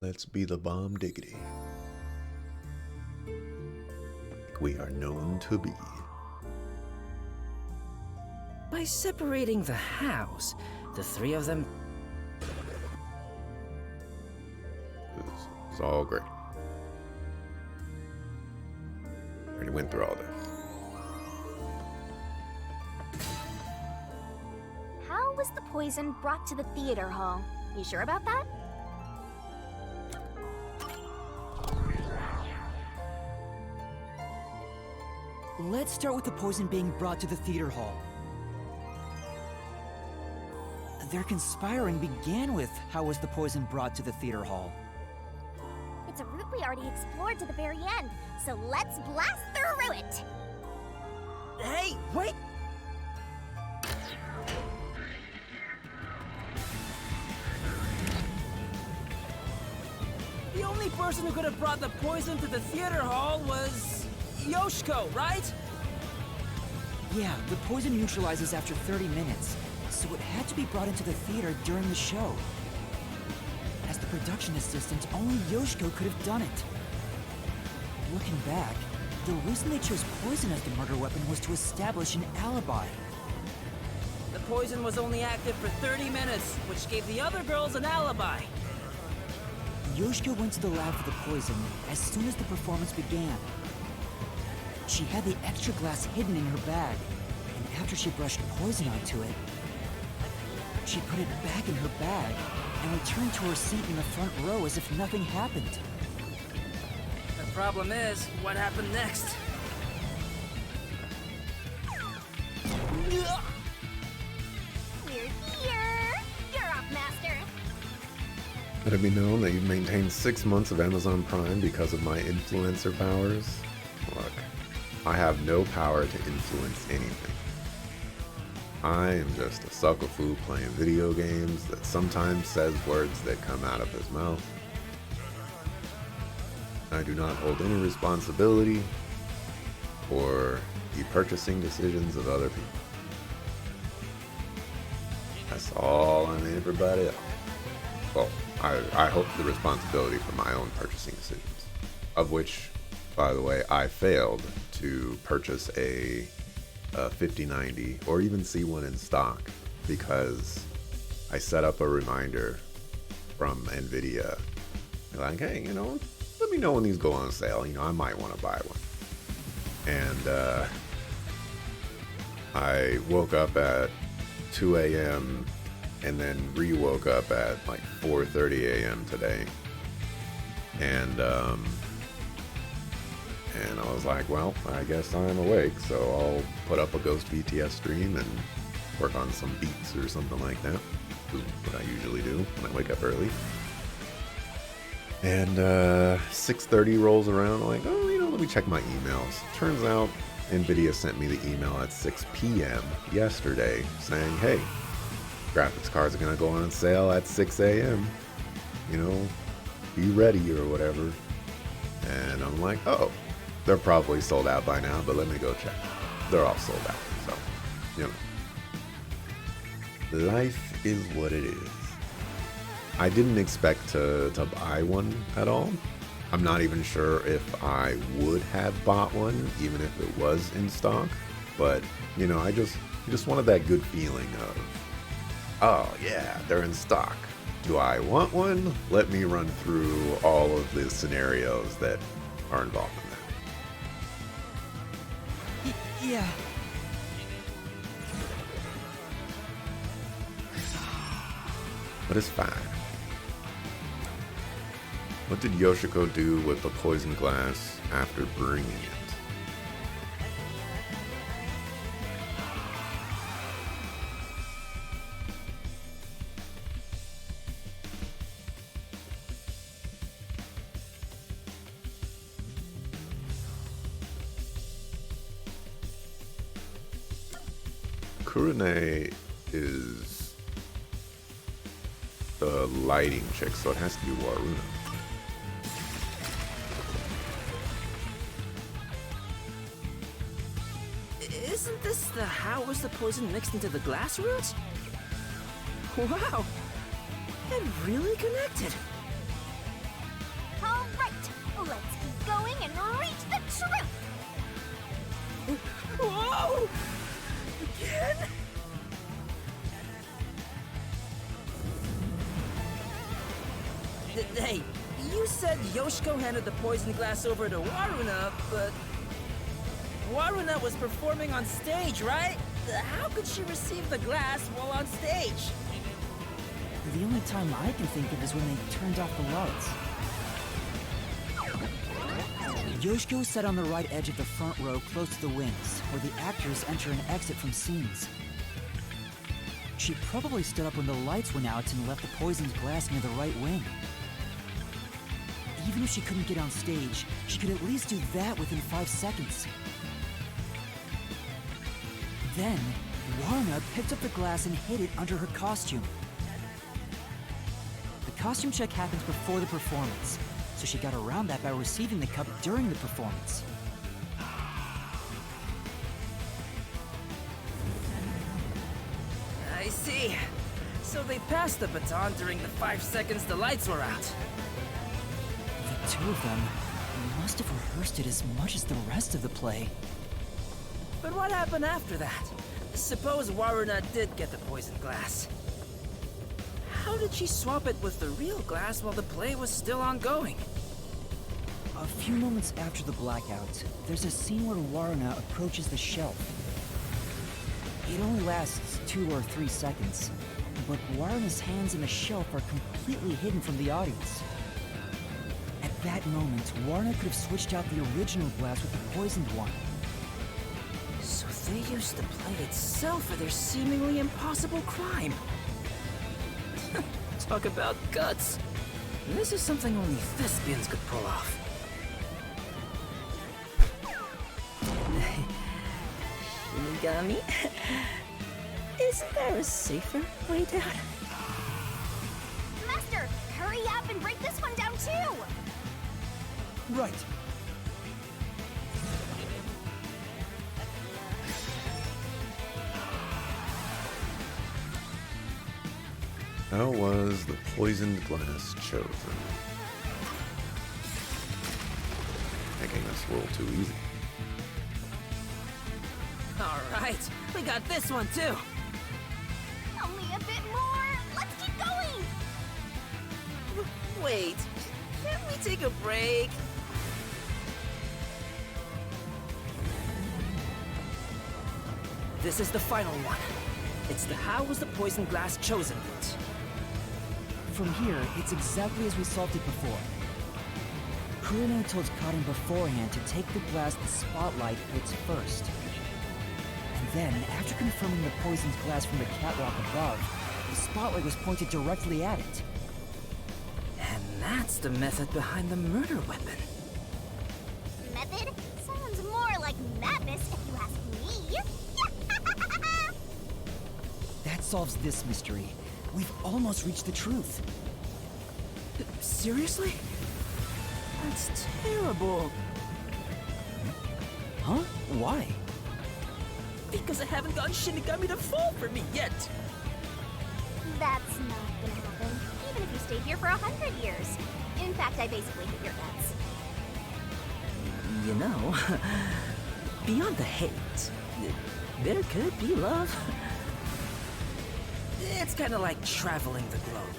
Let's be the bomb diggity. Like we are known to be. By separating the house, the three of them... It's all great. Already went through all this. How was the poison brought to the theater hall? You sure about that? Let's start with the poison being brought to the theater hall. Their conspiring began with how was the poison brought to the theater hall. It's a route we already explored to the very end, so let's blast through it! Hey, wait! The only person who could have brought the poison to the theater hall was... Yoshiko, right? Yeah, the poison neutralizes after 30 minutes, so it had to be brought into the theater during the show. As the production assistant, only Yoshiko could have done it. Looking back, the reason they chose poison as the murder weapon was to establish an alibi. The poison was only active for 30 minutes, which gave the other girls an alibi. Yoshiko went to the lab for the poison as soon as the performance began. She had the extra glass hidden in her bag, and after she brushed poison onto it, she put it back in her bag and returned to her seat in the front row as if nothing happened. The problem is, what happened next? We're here! You're up, Master! Let it be known that you've maintained 6 months of Amazon Prime because of my influencer powers. Look, I have no power to influence anything. I am just a suckerfoo playing video games that sometimes says words that come out of his mouth. I do not hold any responsibility for the purchasing decisions of other people. That's all on everybody else. Well, I hold the responsibility for my own purchasing decisions, of which, by the way, I failed to purchase a 5090 or even see one in stock because I set up a reminder from Nvidia like, hey, let me know when these go on sale. I might want to buy one. And I woke up at 2 a.m. and then re-woke up at like 4:30 a.m. today. And I was like, well, I guess I'm awake, so I'll put up a Ghost BTS stream and work on some beats or something like that. Which is what I usually do when I wake up early. And 6:30 rolls around, I'm like, oh, let me check my emails. Turns out Nvidia sent me the email at 6 p.m. yesterday saying, hey, graphics cards are going to go on sale at 6 a.m. Be ready or whatever. And I'm like, oh, they're probably sold out by now, but let me go check. They're all sold out, so, life is what it is. I didn't expect to buy one at all. I'm not even sure if I would have bought one, even if it was in stock. But, I just wanted that good feeling of, oh yeah, they're in stock. Do I want one? Let me run through all of the scenarios that are involved in that. Yeah. But it's fine. What did Yoshiko do with the poison glass after bringing it? Kurune is the lighting chick, so it has to be Waruna. Isn't this the how was the poison mixed into the glass route? Wow! It really connected. Let's keep going and reach the truth! Whoa! Again? Hey, you said Yoshiko handed the poison glass over to Waruna, but Waruna was performing on stage, right? How could she receive the glass while on stage? The only time I can think of is when they turned off the lights. Yoshiko sat on the right edge of the front row close to the wings, where the actors enter and exit from scenes. She probably stood up when the lights went out and left the poisoned glass near the right wing. Even if she couldn't get on stage, she could at least do that within 5 seconds. Then, Warna picked up the glass and hid it under her costume. The costume check happens before the performance, so she got around that by receiving the cup during the performance. I see. So they passed the baton during the 5 seconds the lights were out. The two of them must have rehearsed it as much as the rest of the play. But what happened after that? Suppose Waruna did get the poisoned glass. How did she swap it with the real glass while the play was still ongoing? A few moments after the blackout, there's a scene where Waruna approaches the shelf. It only lasts 2 or 3 seconds, but Waruna's hands in the shelf are completely hidden from the audience. At that moment, Waruna could have switched out the original glass with the poisoned one. So they used the play itself for their seemingly impossible crime. Talk about guts. This is something only thespians could pull off. Shinigami? Isn't there a safer way down? Master, hurry up and break this one down too! Right. How was the poisoned glass chosen? Making this a little too easy. Alright, we got this one too. Only a bit more! Let's keep going! Wait, can't we take a break? This is the final one. It's the how was the poison glass chosen bit. From here, it's exactly as we solved it before. Kurine told Karin beforehand to take the glass the spotlight hits first. And then, after confirming the poisoned glass from the catwalk above, the spotlight was pointed directly at it. And that's the method behind the murder weapon. Method? Sounds more like madness if you ask me. That solves this mystery. We've almost reached the truth. Seriously? That's terrible. Huh? Why? Because I haven't gotten Shinigami to fall for me yet. That's not gonna happen, even if you stay here for 100 years. In fact, I basically hate your guts. You know, beyond the hate, there could be love. It's kind of like traveling the globe.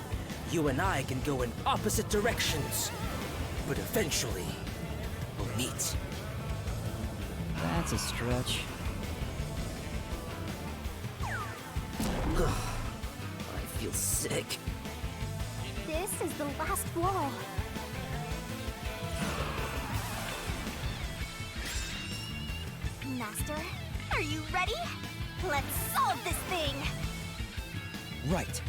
You and I can go in opposite directions, but eventually we'll meet. That's a stretch. Ugh, I feel sick. This is the last wall. Master, are you ready? Let's solve this thing! Right.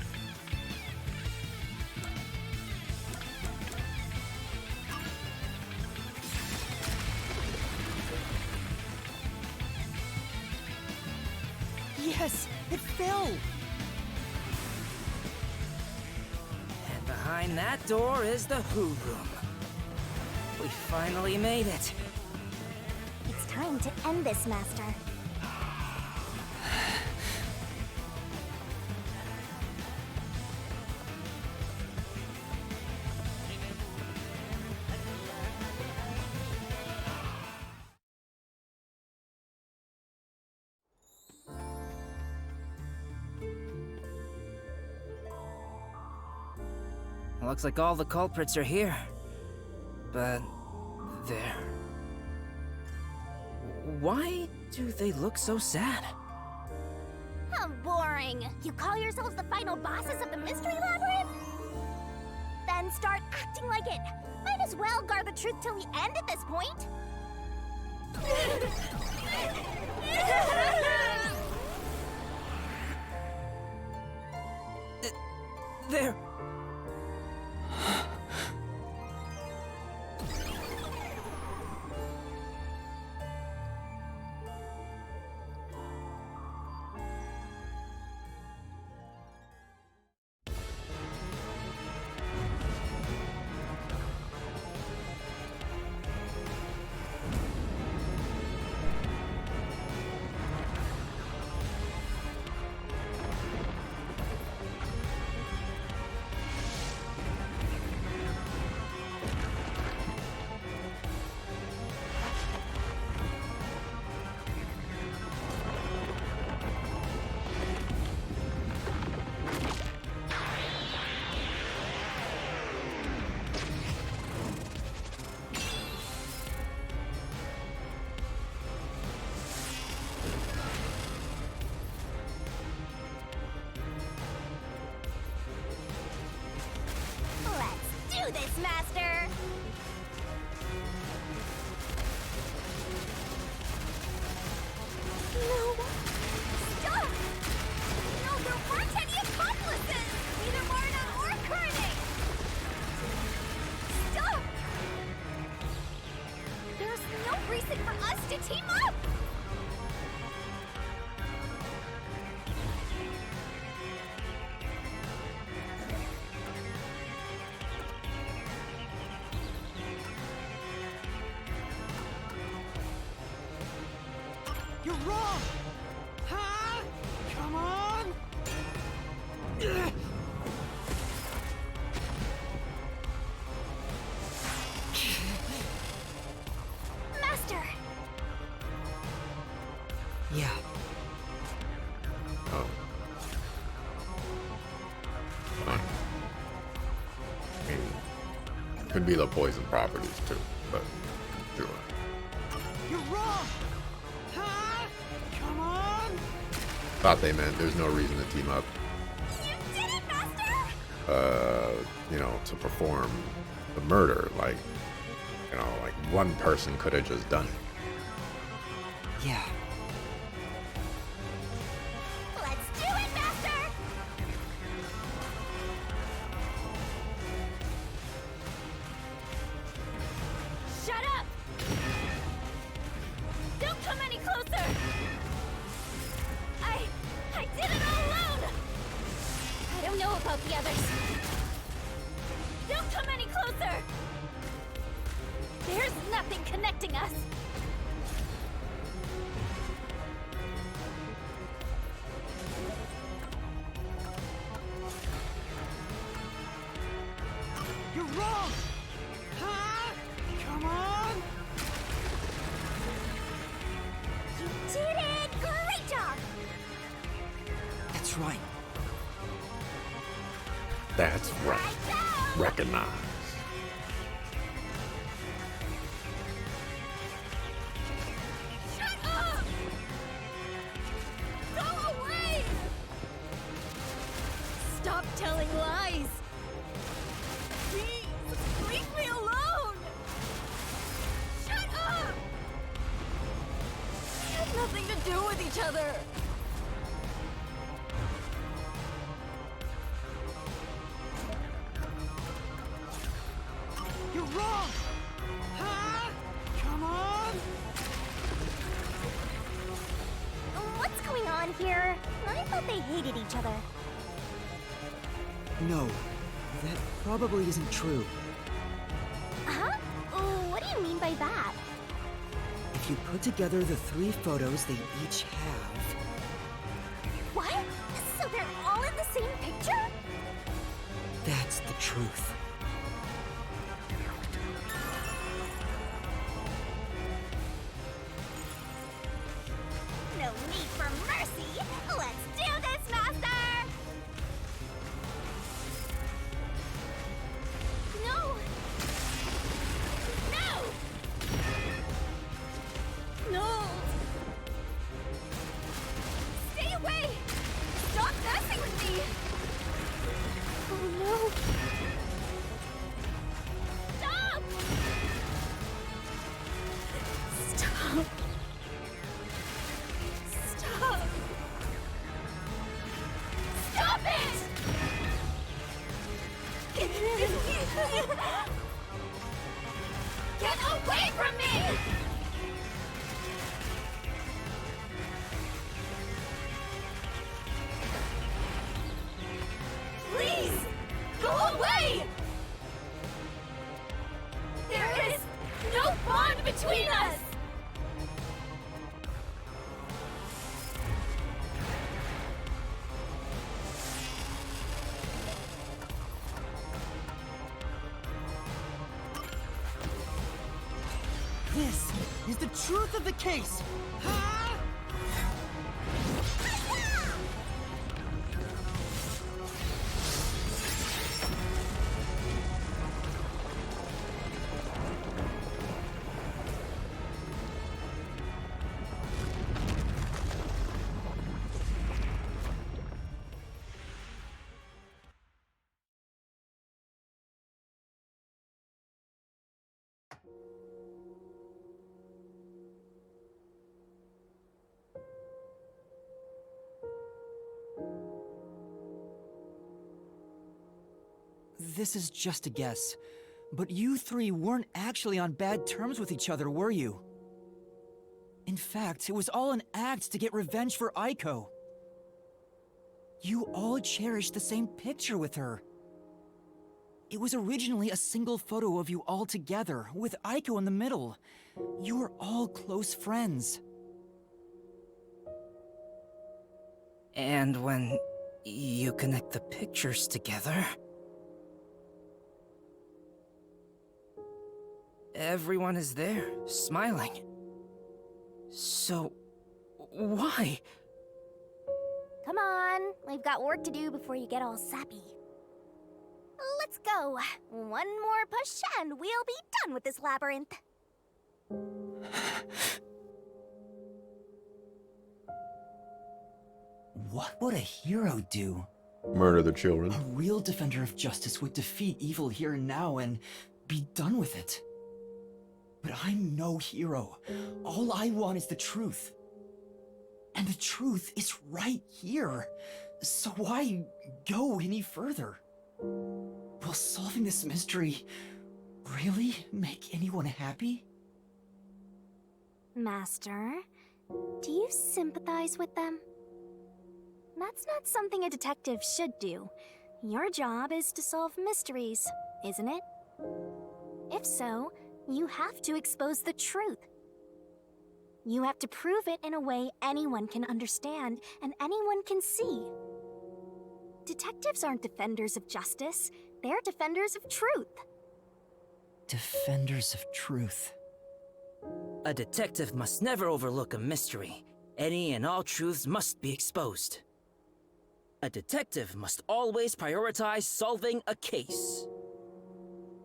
Yes, it fell! And behind that door is the Who Room. We finally made it. It's time to end this, Master. Looks like all the culprits are here. But there. Why do they look so sad? How boring. You call yourselves the final bosses of the Mystery Labyrinth? Then start acting like it. Might as well guard the truth till the end at this point. There. Do this, Master! No. Stop! No, there weren't any accomplices! Neither Marna or Kurane! Stop! There's no reason for us to team up! You're wrong! Huh? Come on! Master! Yeah, Oh. Fine. I mean, could be the poison properties too, but sure. you're wrong! Huh? Come on! Thought they meant there's no reason to team up, You did it, Master! you know, to perform the murder. Like, you know, like one person could have just done it. Yeah. Let's do it, Master! Shut up! Don't come any closer! I did it all alone! I don't know about the others. Don't come any closer! There's nothing connecting us! You're wrong! Huh? Come on! You did it! Great job! That's right. That's right. Right down! Recognize. Shut up! Go away! Stop telling lies! Please, leave me alone! Shut up! We have nothing to do with each other! You're wrong! Huh? Come on! What's going on here? I thought they hated each other. No, that probably isn't true. Huh? What do you mean by that? If you put together the 3 photos they each have... What? So they're all in the same picture? That's the truth. No need for mercy! Let's do this, Master! Oh no. Stop! Stop. Stop. Stop it! Get away from me! Please! Go away! There is no bond between us! This is the truth of the case! Ha! This is just a guess, but you three weren't actually on bad terms with each other, were you? In fact, it was all an act to get revenge for Aiko. You all cherished the same picture with her. It was originally a single photo of you all together, with Aiko in the middle. You were all close friends. And when you connect the pictures together, everyone is there, smiling. So, why? Come on, we've got work to do before you get all sappy. Let's go. One more push and we'll be done with this labyrinth. What would a hero do? Murder the children. A real defender of justice would defeat evil here and now and be done with it. But I'm no hero. All I want is the truth. And the truth is right here. So why go any further? Will solving this mystery really make anyone happy? Master, do you sympathize with them? That's not something a detective should do. Your job is to solve mysteries, isn't it? If so, you have to expose the truth. You have to prove it in a way anyone can understand and anyone can see. Detectives aren't defenders of justice, they're defenders of truth. Defenders of truth. A detective must never overlook a mystery. Any and all truths must be exposed. A detective must always prioritize solving a case.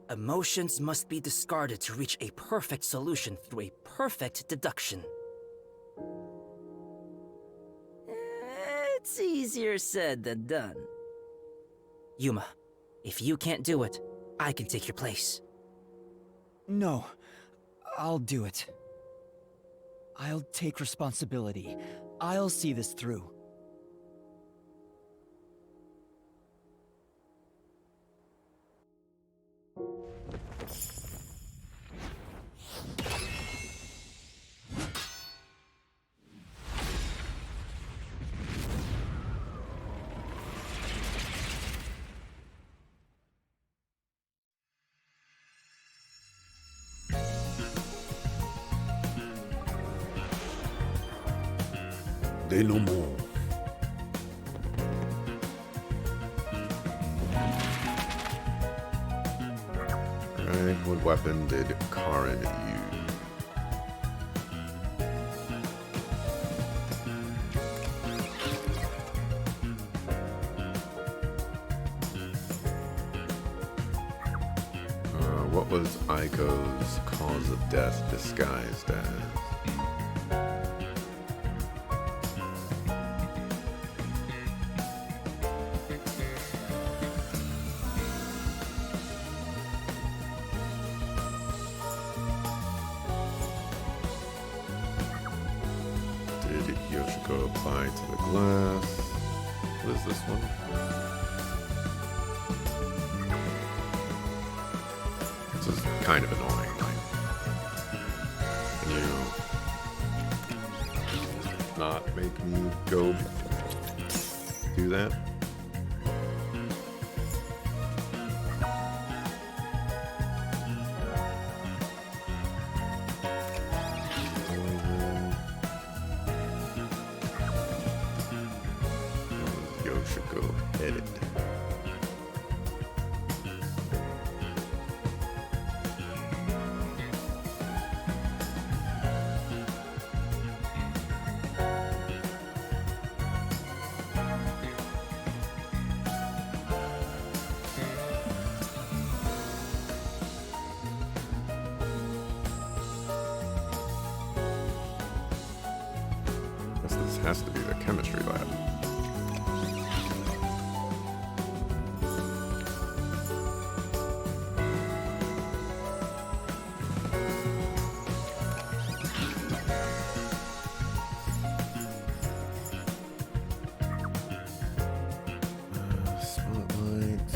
Emotions must be discarded to reach a perfect solution through a perfect deduction. It's easier said than done. Yuma, if you can't do it, I can take your place. No, I'll do it. I'll take responsibility. I'll see this through. Denouement. Alright, what weapon did Karin use? What was Aiko's cause of death disguised as? Yoshiko apply to the glass. What is this one? This is kind of annoying. Can you not make me go do that? Yoshiko edit. Guess this has to be the chemistry lab. Spotlight.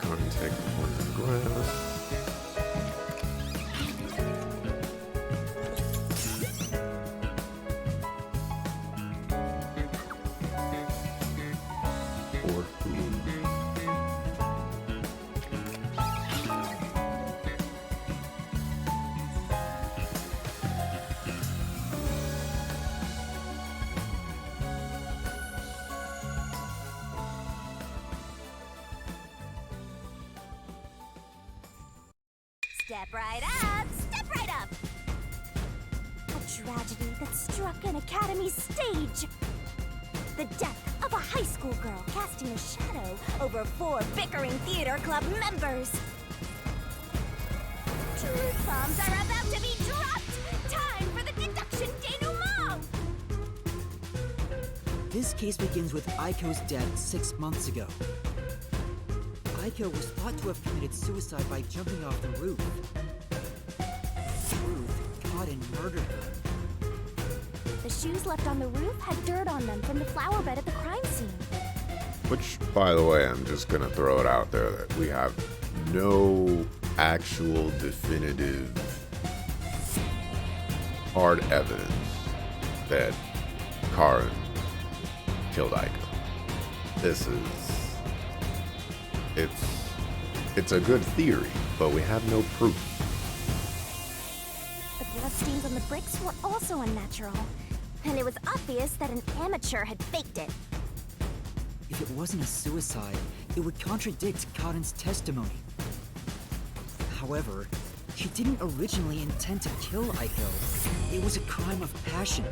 Contact poison glass. Or who? Step right up! Step right up! A tragedy that struck an academy stage. The death of a high school girl casting a shadow over 4 bickering theater club members. Truth bombs are about to be dropped! Time for the deduction denouement! This case begins with Aiko's death 6 months ago. Aiko was thought to have committed suicide by jumping off the roof. Truth caught and murdered her. The shoes left on the roof had dirt on them from the flower bed at the crime scene. Which, by the way, I'm just gonna throw it out there that we have no actual definitive hard evidence that Karin killed Aiko. This is... It's a good theory, but we have no proof. The bloodstains on the bricks were also unnatural, and it was obvious that an amateur had faked it. If it wasn't a suicide, it would contradict Karin's testimony. However, she didn't originally intend to kill Aiko. It was a crime of passion.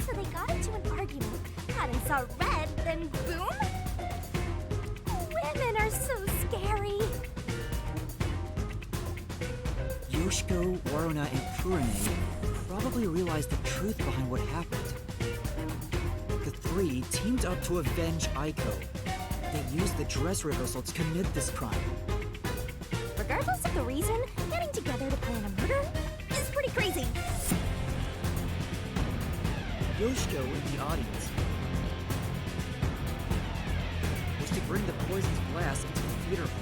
So they got into an argument, Karin saw red, then boom? Women are so scary. Yoshiko, Waruna, and Kurane probably realized the truth behind what happened. The three teamed up to avenge Aiko. They used the dress rehearsal to commit this crime. Regardless of the reason, getting together to plan a murder is pretty crazy. Yoshiko in the audience was to bring the poison's blast into the theater hall.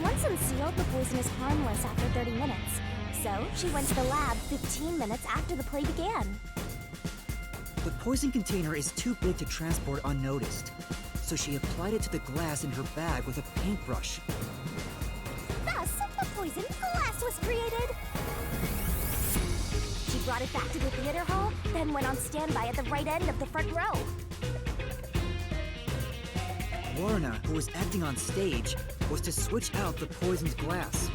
Once unsealed, the poison is harmless after 30 minutes. So, she went to the lab 15 minutes after the play began. The poison container is too big to transport unnoticed, so she applied it to the glass in her bag with a paintbrush. Thus, the poison glass was created. She brought it back to the theater hall, then went on standby at the right end of the front row. Waruna, who was acting on stage, was to switch out the poisoned glass.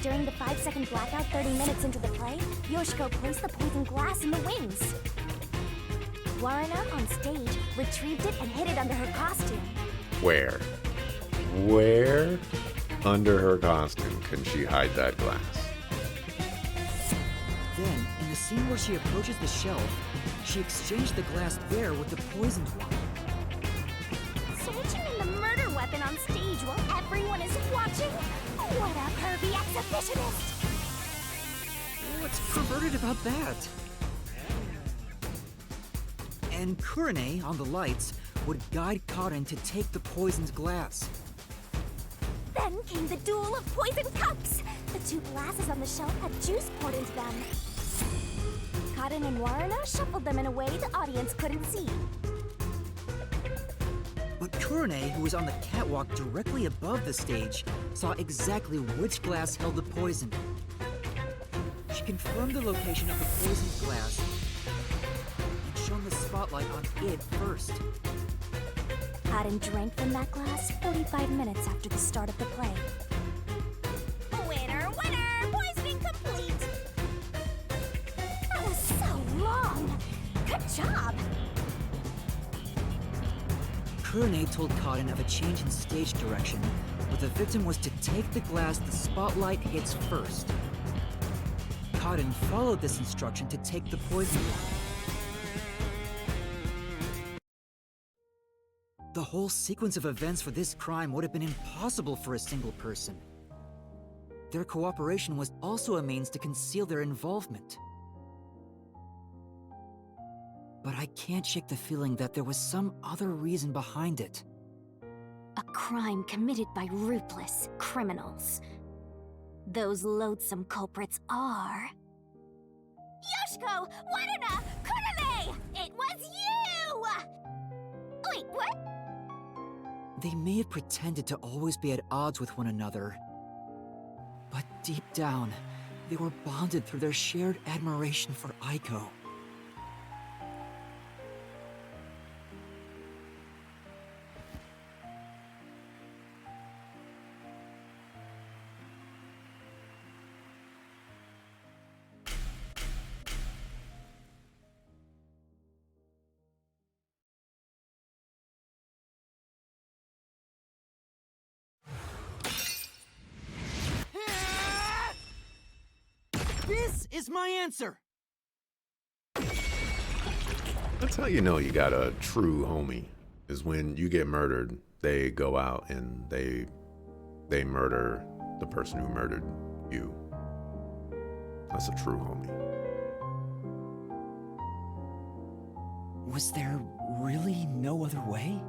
During the 5-second blackout 30 minutes into the play, Yoshiko placed the poison glass in the wings. Waruna, on stage, retrieved it and hid it under her costume. Where? Where under her costume can she hide that glass? Then, in the scene where she approaches the shelf, She exchanged the glass there with the poisoned one. Switching in the murder weapon on stage while everyone is watching? What a pervy exhibitionist! What's perverted about that? And Kurane, on the lights, would guide Karin to take the poisoned glass. Then came the duel of poison cups! The two glasses on the shelf had juice poured into them. Karin and Waruna shuffled them in a way the audience couldn't see. But Kurane, who was on the catwalk directly above the stage, saw exactly which glass held the poison. She confirmed the location of the poisoned glass and shone the spotlight on it first. Karin drank from that glass 45 minutes after the start of the play. Winner, winner! Poisoning complete! That was so long! Good job! Kurane told Karin of a change in stage direction, but the victim was to take the glass the spotlight hits first. Karin followed this instruction to take the poison one. The whole sequence of events for this crime would have been impossible for a single person. Their cooperation was also a means to conceal their involvement. But I can't shake the feeling that there was some other reason behind it. A crime committed by ruthless criminals. Those loathsome culprits are... Yoshiko! Waruna! Kurame! It was you! Wait, what? They may have pretended to always be at odds with one another, but deep down, they were bonded through their shared admiration for Aiko. This is my answer! That's how you know you got a true homie, is when you get murdered, they go out and they murder the person who murdered you. That's a true homie. Was there really no other way?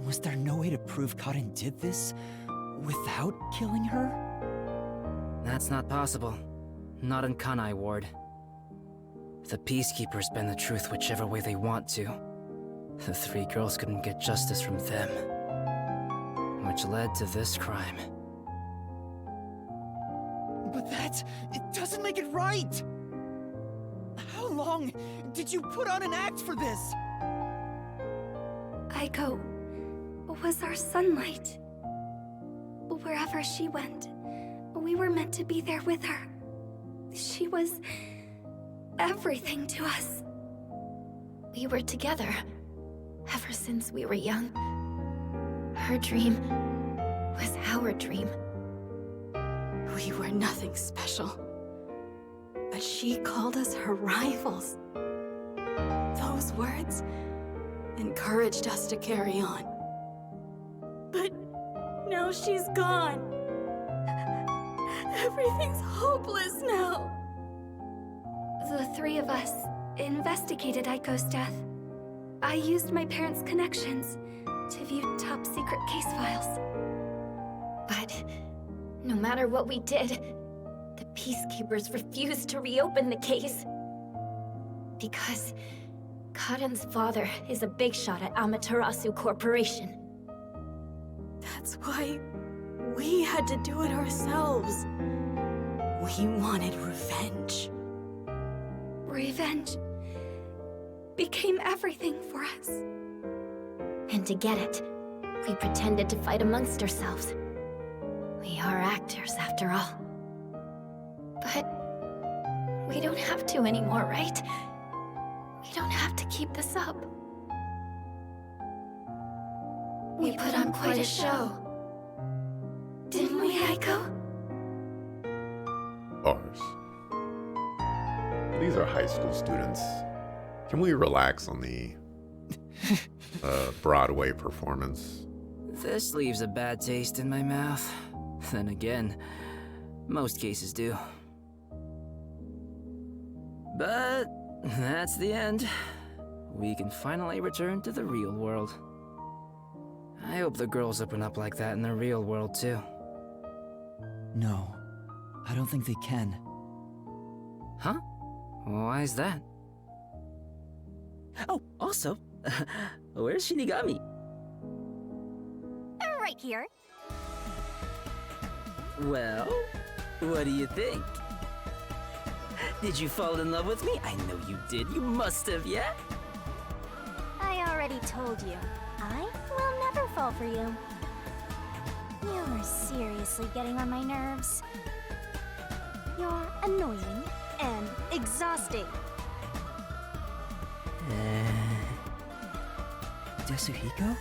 Was there no way to prove Karin did this without killing her? That's not possible. Not in Kanai Ward. The Peacekeepers bend the truth whichever way they want to. The three girls couldn't get justice from them, which led to this crime. But it doesn't make it right! How long did you put on an act for this? Aiko was our sunlight. Wherever she went, we were meant to be there with her. She was everything to us. We were together ever since we were young. Her dream was our dream. We were nothing special, but she called us her rivals. Those words encouraged us to carry on. But now she's gone. Everything's hopeless now. The three of us investigated Aiko's death. I used my parents' connections to view top-secret case files. But no matter what we did, the Peacekeepers refused to reopen the case. Because Karin's father is a big shot at Amaterasu Corporation. That's why we had to do it ourselves. We wanted revenge. Revenge became everything for us. And to get it, we pretended to fight amongst ourselves. We are actors, after all. But we don't have to anymore, right? We don't have to keep this up. We put on quite a show. Didn't we, Aiko? Ours. These are high school students. Can we relax on the Broadway performance? This leaves a bad taste in my mouth. Then again, most cases do. But that's the end. We can finally return to the real world. I hope the girls open up like that in the real world too. No, I don't think they can. Huh? Why is that? Oh, also, where's Shinigami? Right here. Well, what do you think? Did you fall in love with me? I know you did. You must have, yeah? I already told you. I will never fall for you. You are seriously getting on my nerves. You're annoying and exhausting. Yasuhiko?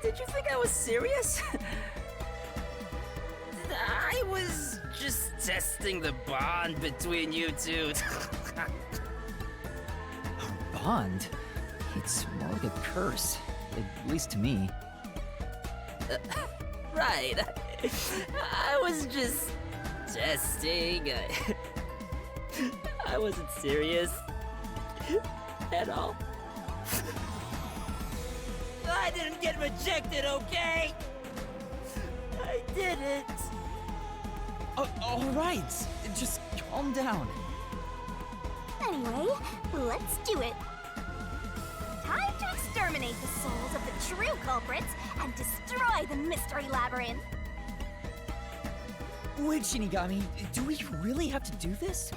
Did you think I was serious? I was just testing the bond between you two. Our bond? It's more like a curse, at least to me. Right. I was just testing. I wasn't serious at all. I didn't get rejected, okay? I didn't. All right, just calm down. Anyway, let's do it. Time to exterminate the souls of the true culprits and destroy the mystery labyrinth. Wait, Shinigami, do we really have to do this?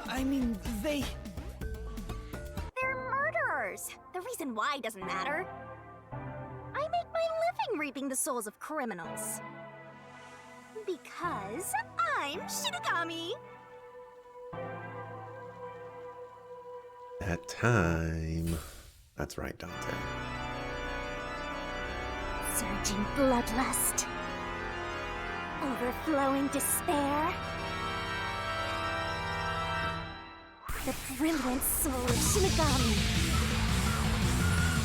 I mean, They're murderers. The reason why doesn't matter. I make my living reaping the souls of criminals. Because I'm Shinigami. That time. That's right, Dante. Surging bloodlust. Overflowing despair. The brilliant soul of Shinigami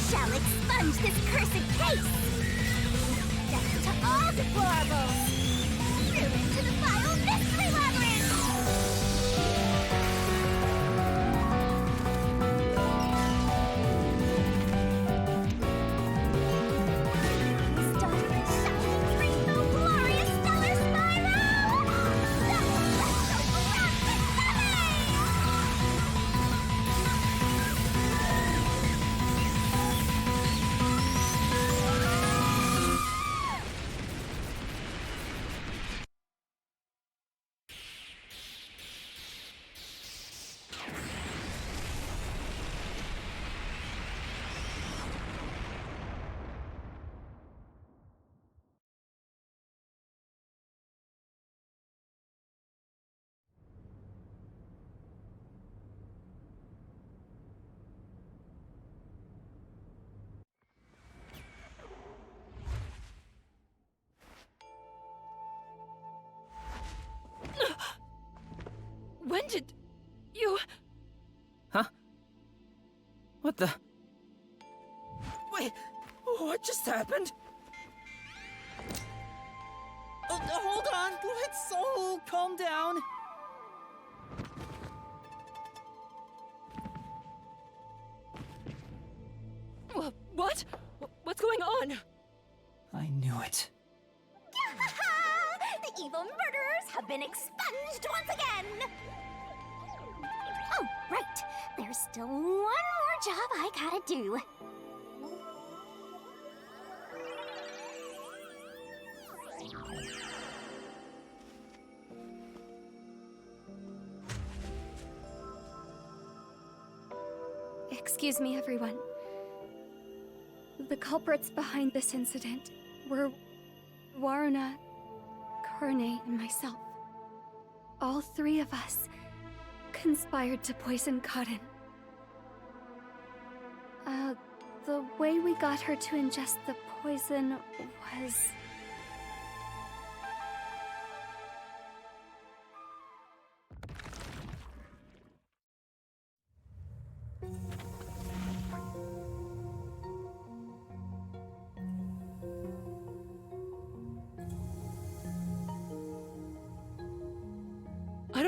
shall expunge this cursed case. Death to all deplorables. Ruin to the vile mystery labyrinth. Start the shining rainbow glorious stellar spiral. The special galactic When did you... Huh? What the? Wait, what just happened? hold on, let's all calm down. What? What's going on? I knew it. The evil murderers have been expunged once again! Oh, right. There's still one more job I gotta do. Excuse me, everyone. The culprits behind this incident were Waruna, Karne, and myself. All three of us conspired to poison Karin. The way we got her to ingest the poison was...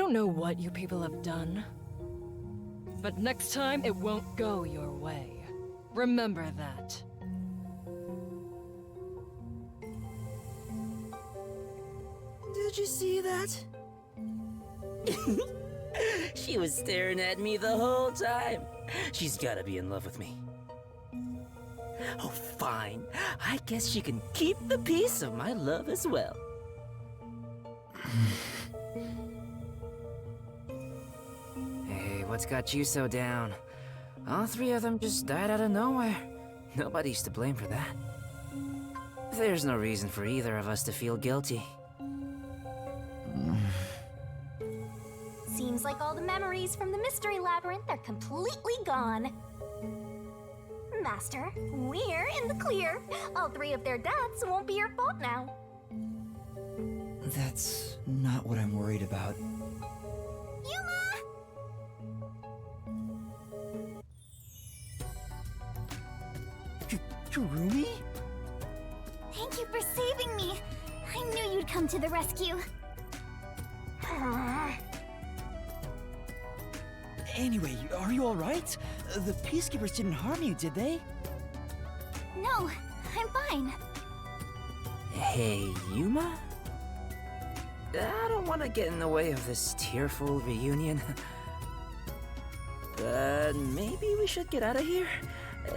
don't know what you people have done, but next time it won't go your way. Remember that. Did you see that? She was staring at me the whole time. She's gotta be in love with me. Oh, fine. I guess she can keep the piece of my love as well. Hey, what's got you so down? All three of them just died out of nowhere. Nobody's to blame for that. There's no reason for either of us to feel guilty. Seems like all the memories from the Mystery Labyrinth are completely gone. Master, we're in the clear. All three of their deaths won't be your fault now. That's not what I'm worried about. Yuma! Kurumi? Thank you for saving me. I knew you'd come to the rescue. Anyway, are you alright? The Peacekeepers didn't harm you, did they? No, I'm fine. Hey, Yuma? I don't want to get in the way of this tearful reunion. But maybe we should get out of here?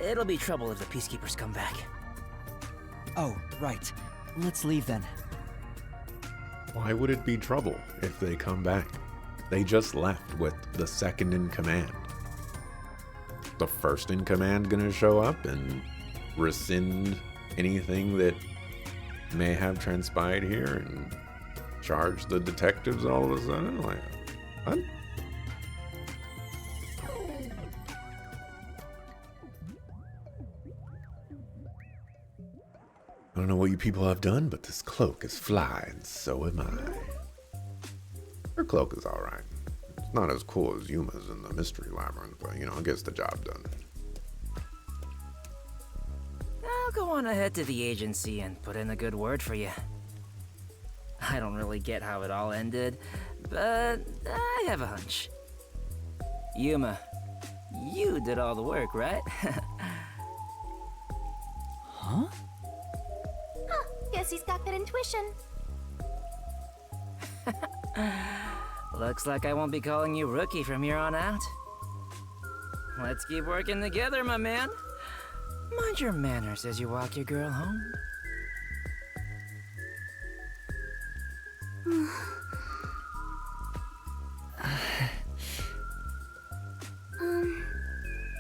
It'll be trouble if the Peacekeepers come back. Oh, right. Let's leave then. Why would it be trouble if they come back? They just left with the second in command. The first in command gonna show up and rescind anything that may have transpired here and charge the detectives all of a sudden? Like, what? I don't know what you people have done, but this cloak is fly, and so am I. Her cloak is alright. It's not as cool as Yuma's in the Mystery Labyrinth, but, it gets the job done. I'll go on ahead to the agency and put in a good word for you. I don't really get how it all ended, but I have a hunch. Yuma, you did all the work, right? Huh? Guess he's got good intuition. Looks like I won't be calling you Rookie from here on out. Let's keep working together, my man. Mind your manners as you walk your girl home.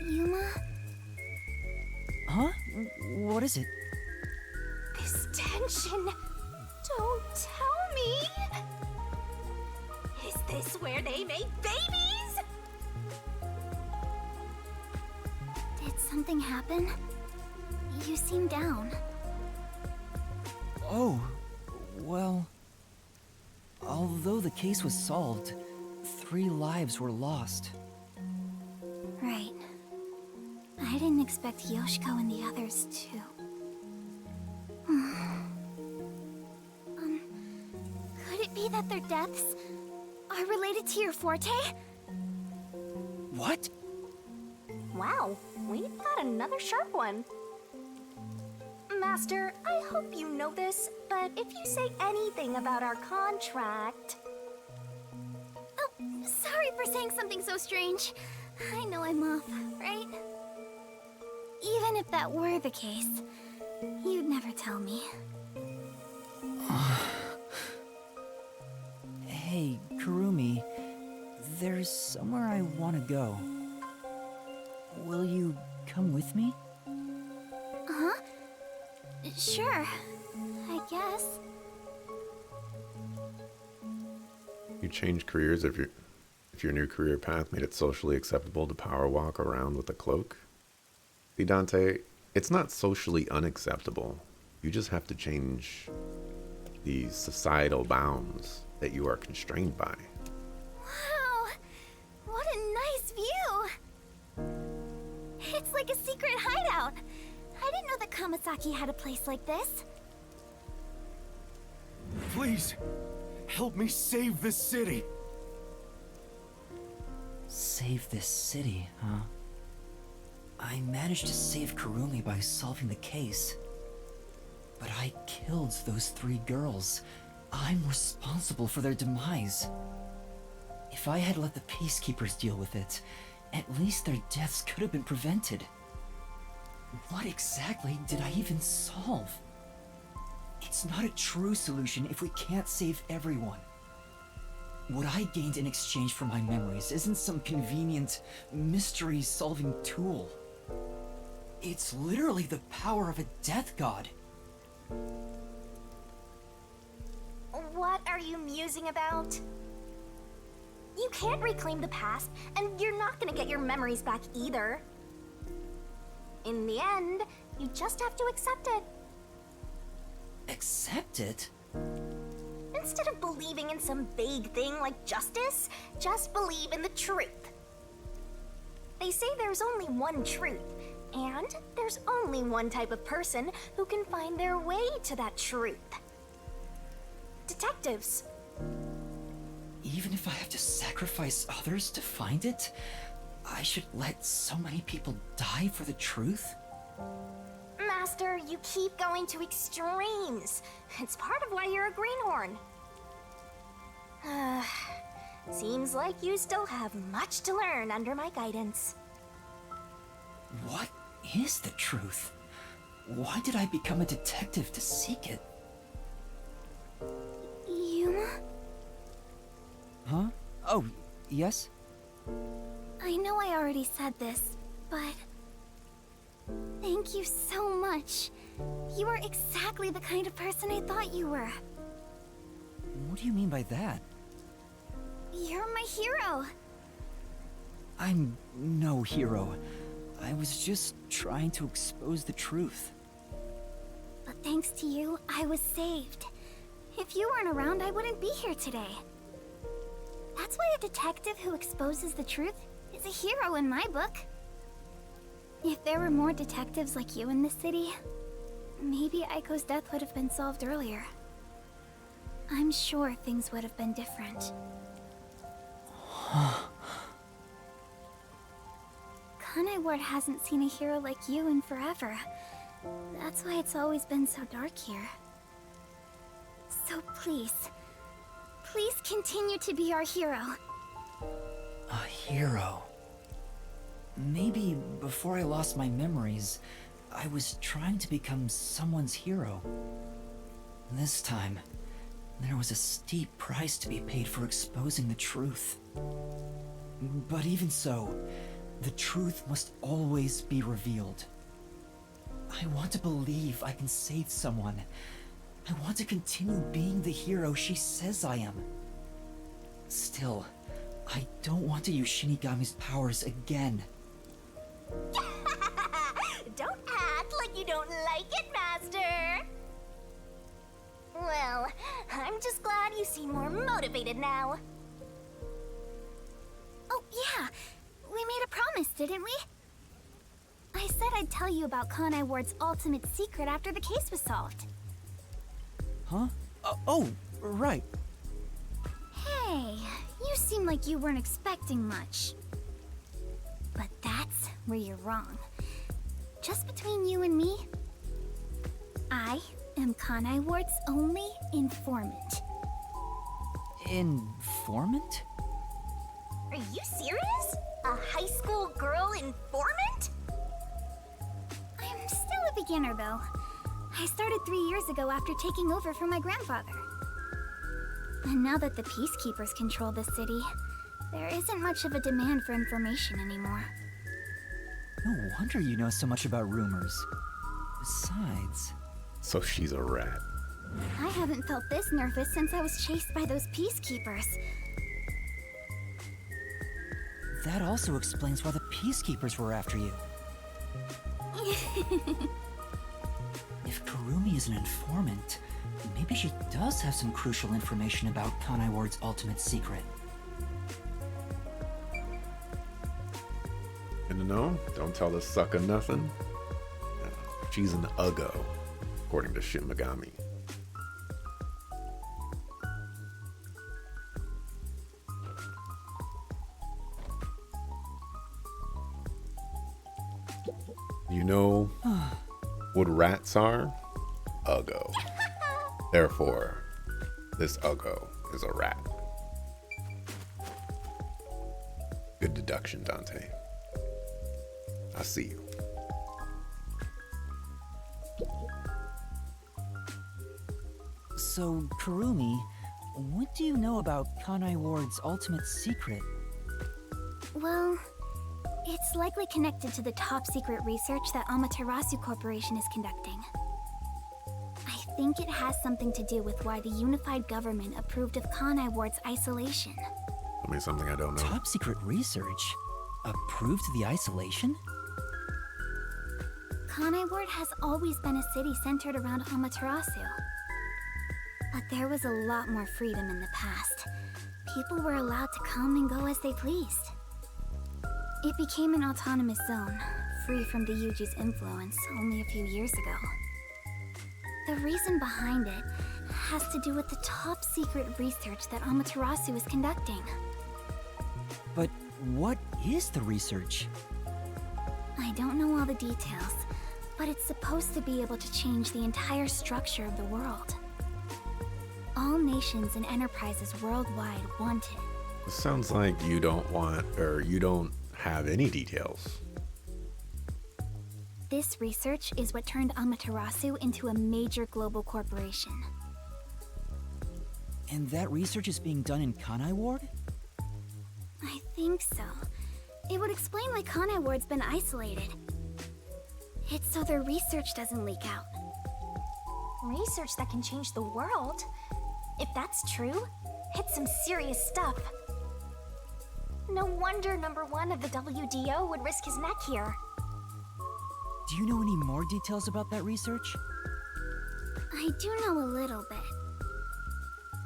Yuma? Huh? What is it? This tension. Don't tell me. Is this where they make babies? Did something happen? You seem down. Oh, well... Although the case was solved, 3 lives were lost. Right. I didn't expect Yoshiko and the others too. Could it be that their deaths are related to your forte? What? Wow, we've got another sharp one. Master, I hope you know this, but if you say anything about our contract... Oh, sorry for saying something so strange. I know I'm off, right? Even if that were the case, you'd never tell me. Hey, Kurumi, there's somewhere I want to go. Will you come with me? Huh? Sure, I guess. You change careers if your new career path made it socially acceptable to power walk around with a cloak. See, Dante, it's not socially unacceptable. You just have to change the societal bounds that you are constrained by. Wow, what a nice view! It's like a secret hideout. I didn't know that Kamasaki had a place like this. Please, help me save this city. Save this city, huh? I managed to save Kurumi by solving the case. But I killed those 3 girls. I'm responsible for their demise. If I had let the Peacekeepers deal with it, at least their deaths could have been prevented. What exactly did I even solve? It's not a true solution if we can't save everyone. What I gained in exchange for my memories isn't some convenient, mystery-solving tool. It's literally the power of a death god. What are you musing about? You can't reclaim the past, and you're not gonna get your memories back either. In the end, you just have to accept it. Accept it? Instead of believing in some vague thing like justice, just believe in the truth. They say there's only one truth, and there's only one type of person who can find their way to that truth. Detectives. Even if I have to sacrifice others to find it, I should let so many people die for the truth? Master, you keep going to extremes. It's part of why you're a greenhorn. Seems like you still have much to learn under my guidance. What is the truth? Why did I become a detective to seek it? Yuma? Huh? Oh, yes? I know I already said this, but... thank you so much. You are exactly the kind of person I thought you were. What do you mean by that? You're my hero. I'm no hero. I was just trying to expose the truth. But thanks to you, I was saved. If you weren't around, I wouldn't be here today. That's why a detective who exposes the truth is a hero in my book. If there were more detectives like you in this city, maybe Aiko's death would have been solved earlier. I'm sure things would have been different. Kanai Ward hasn't seen a hero like you in forever. That's why it's always been so dark here. So please, please continue to be our hero. A hero. Maybe before I lost my memories, I was trying to become someone's hero. This time, there was a steep price to be paid for exposing the truth. But even so, the truth must always be revealed. I want to believe I can save someone. I want to continue being the hero she says I am. Still, I don't want to use Shinigami's powers again. Don't act like you don't like it, Master! Well, I'm just glad you seem more motivated now. Oh, yeah! We made a promise, didn't we? I said I'd tell you about Kanai Ward's ultimate secret after the case was solved. Huh? Oh, right. Hey, you seem like you weren't expecting much. But that's where you're wrong. Just between you and me, I am Kanai Ward's only informant. Informant? Are you serious? A high school girl informant? I'm still a beginner, though. I started 3 years ago after taking over from my grandfather. And now that the Peacekeepers control the city, there isn't much of a demand for information anymore. No wonder you know so much about rumors. Besides... So she's a rat. I haven't felt this nervous since I was chased by those Peacekeepers. That also explains why the Peacekeepers were after you. If Kurumi is an informant, maybe she does have some crucial information about Kanai Ward's ultimate secret. And no, don't tell the sucker nothing. She's an Uggo, according to Shin Megami. You know what rats are? Uggo. Therefore, this Uggo is a rat. Good deduction, Dante. I see you. So, Kurumi, what do you know about Kanai Ward's ultimate secret? Well, it's likely connected to the top secret research that Amaterasu Corporation is conducting. I think it has something to do with why the unified government approved of Kanai Ward's isolation. Tell me something I don't know. Top secret research? Approved the isolation? Kanai Ward has always been a city centered around Amaterasu. But there was a lot more freedom in the past. People were allowed to come and go as they pleased. It became an autonomous zone, free from the Yuji's influence only a few years ago. The reason behind it has to do with the top secret research that Amaterasu is conducting. But what is the research? I don't know all the details, but it's supposed to be able to change the entire structure of the world. All nations and enterprises worldwide want it. It sounds like you don't want, or you don't have any details. This research is what turned Amaterasu into a major global corporation. And that research is being done in Kanai Ward? I think so. It would explain why Kanai Ward's been isolated. It's so their research doesn't leak out. Research that can change the world? If that's true, it's some serious stuff. No wonder number one of the WDO would risk his neck here. Do you know any more details about that research? I do know a little bit.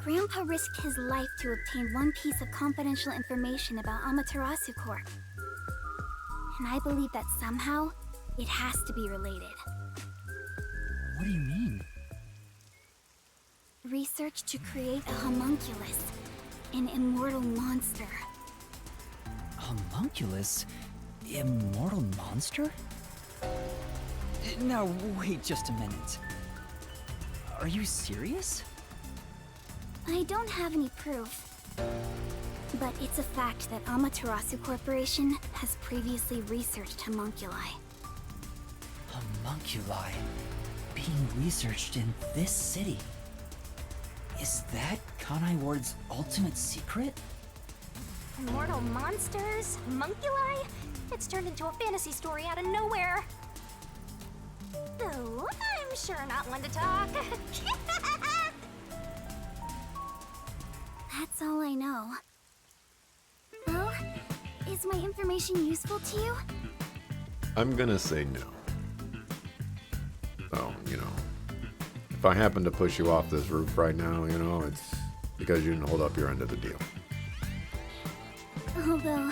Grandpa risked his life to obtain one piece of confidential information about Amaterasu Corp. And I believe that somehow, it has to be related. What do you mean? Research to create a homunculus, an immortal monster. Homunculus? Immortal monster? Now, wait just a minute. Are you serious? I don't have any proof. But it's a fact that Amaterasu Corporation has previously researched homunculi. Homunculi being researched in this city. Is that Kanai Ward's ultimate secret? Immortal monsters? Homunculi? It's turned into a fantasy story out of nowhere. Though, I'm sure not one to talk. That's all I know. Well, is my information useful to you? I'm gonna say no. So, if I happen to push you off this roof right now, it's because you didn't hold up your end of the deal. Although,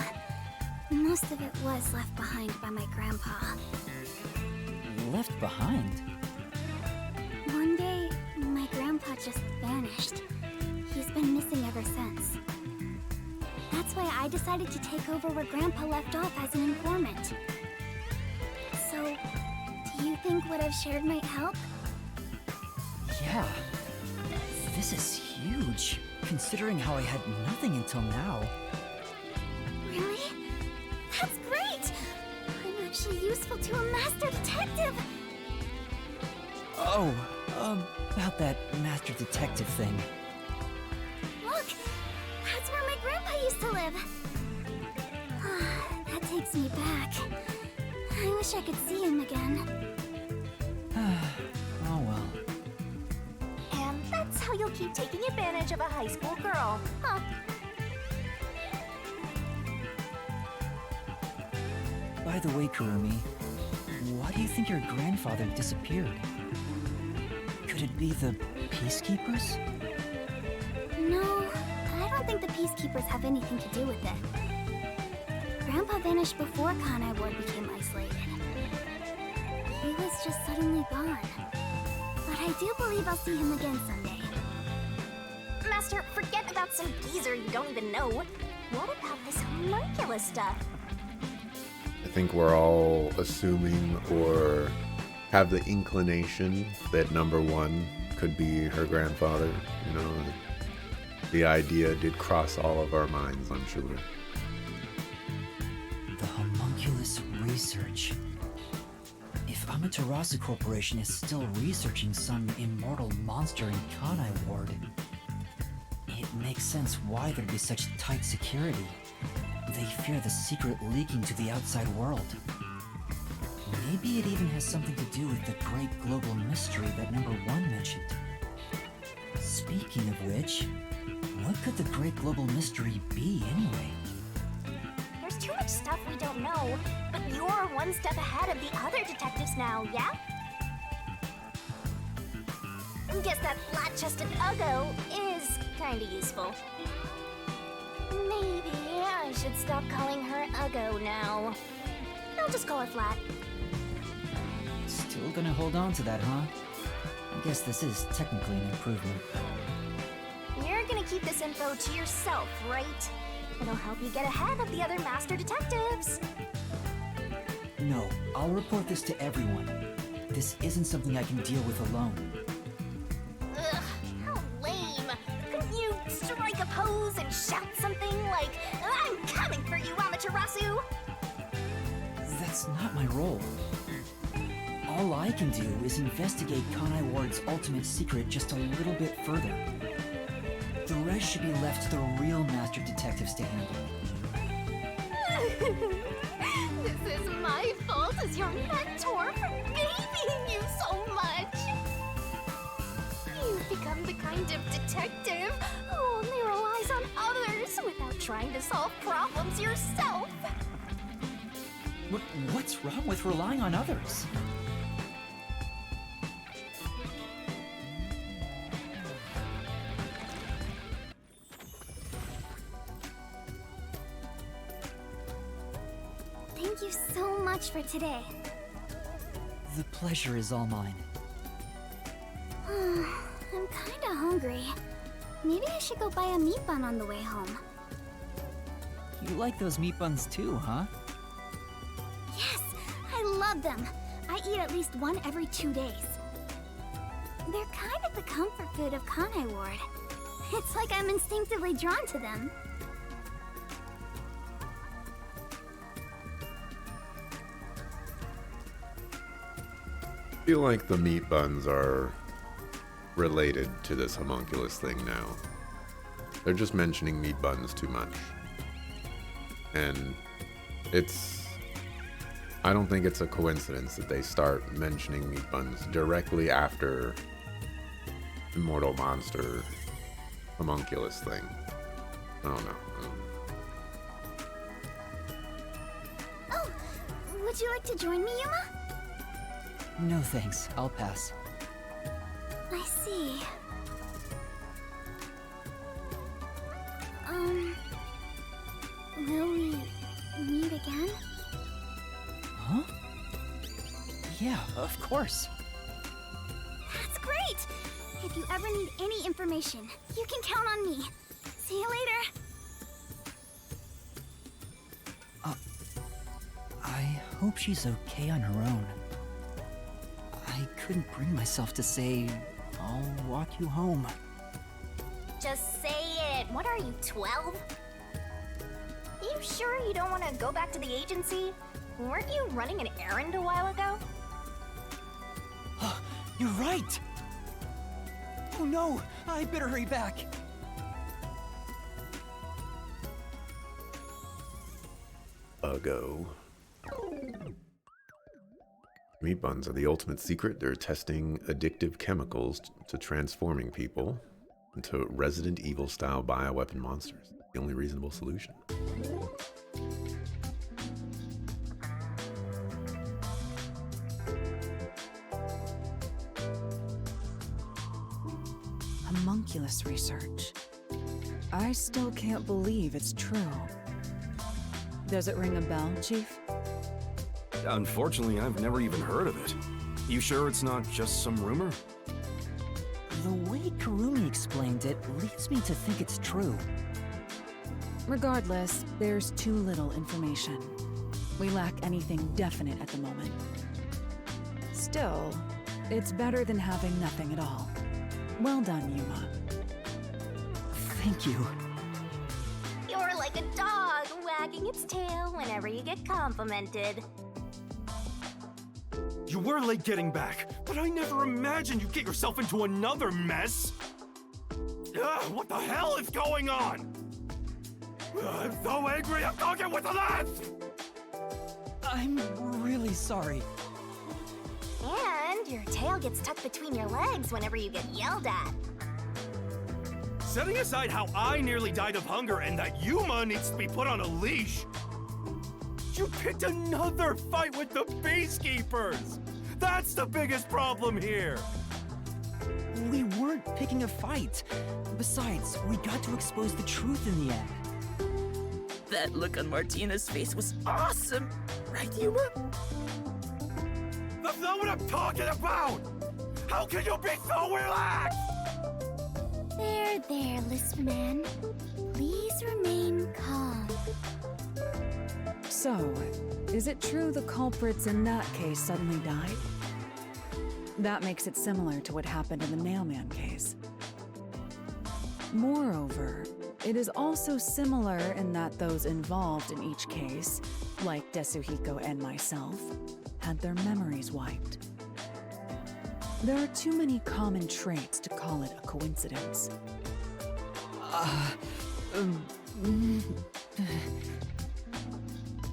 most of it was left behind by my grandpa. Left behind? One day, my grandpa just vanished. He's been missing ever since. That's why I decided to take over where Grandpa left off as an informant. So, do you think what I've shared might help? Yeah. This is huge, considering how I had nothing until now. Really? That's great! I'm actually useful to a master detective! Oh, about that master detective thing. Look! That's where my grandpa used to live! That takes me back. I wish I could see him again. Oh well. And that's how you'll keep taking advantage of a high school girl, huh? By the way, Kurumi, why do you think your grandfather disappeared? Could it be the Peacekeepers? No, I don't think the Peacekeepers have anything to do with it. Grandpa vanished before Kanai Ward became isolated. He was just suddenly gone. But I do believe I'll see him again someday. Master, forget about some geezer you don't even know. What about this homunculus stuff? I think we're all assuming or have the inclination that number one could be her grandfather. You know, the idea did cross all of our minds, I'm sure. The homunculus research. If Amaterasu Corporation is still researching some immortal monster in Kanai Ward, it makes sense why there'd be such tight security. They fear the secret leaking to the outside world. Maybe it even has something to do with the great global mystery that number one mentioned. Speaking of which, what could the great global mystery be anyway? There's too much stuff we don't know, but you're one step ahead of the other detectives now, yeah? Guess that flat-chested Uggo is kinda useful. Maybe I should stop calling her Uggo now. I'll just call her Flat. Still gonna hold on to that, huh? I guess this is technically an improvement. You're gonna keep this info to yourself, right? It'll help you get ahead of the other master detectives. No, I'll report this to everyone. This isn't something I can deal with alone. Ugh, how lame. Couldn't you strike a pose and shout something like, "I'm coming for you, Amaterasu"? That's not my role. All I can do is investigate Kanai Ward's ultimate secret just a little bit further. The rest should be left to the real master detectives to handle. This is my fault as your mentor for babying you so much. You've become the kind of detective who only relies on others without trying to solve problems yourself. What's wrong with relying on others? Thank you so much for today. The pleasure is all mine. I'm kinda hungry. Maybe I should go buy a meat bun on the way home. You like those meat buns too, huh? Yes, I love them. I eat at least one every 2 days. They're kind of the comfort food of Kanai Ward. It's like I'm instinctively drawn to them. I feel like the meat buns are related to this homunculus thing now. They're just mentioning meat buns too much. And I don't think it's a coincidence that they start mentioning meat buns directly after Immortal Monster homunculus thing. I don't know. Oh, would you like to join me, Yuma? No thanks, I'll pass. I see. Will we meet again? Huh? Yeah, of course. That's great! If you ever need any information, you can count on me. See you later. I hope she's okay on her own. I couldn't bring myself to say, I'll walk you home. Just say it. What are you, 12? You sure you don't want to go back to the agency? Weren't you running an errand a while ago? You're right! Oh no, I better hurry back. Uggo. Meat buns are the ultimate secret. They're testing addictive chemicals to transforming people into Resident Evil-style bioweapon monsters. The only reasonable solution. Homunculus research. I still can't believe it's true. Does it ring a bell, Chief? Unfortunately, I've never even heard of it. You sure it's not just some rumor? The way Kurumi explained it leads me to think it's true. Regardless, there's too little information. We lack anything definite at the moment. Still, it's better than having nothing at all. Well done, Yuma. Thank you. You're like a dog wagging its tail whenever you get complimented. You were late getting back, but I never imagined you'd get yourself into another mess! Ugh, what the hell is going on? I'm so angry, I'm talking with this! I'm really sorry. And your tail gets tucked between your legs whenever you get yelled at. Setting aside how I nearly died of hunger and that Yuma needs to be put on a leash, you picked another fight with the Peacekeepers! That's the biggest problem here! We weren't picking a fight. Besides, we got to expose the truth in the end. That look on Martina's face was awesome! Right, Yuma? That's not what I'm talking about! How can you be so relaxed? There, Lisp Man. Please remain calm. So, is it true the culprits in that case suddenly died? That makes it similar to what happened in the mailman case. Moreover, it is also similar in that those involved in each case, like Desuhiko and myself, had their memories wiped. There are too many common traits to call it a coincidence.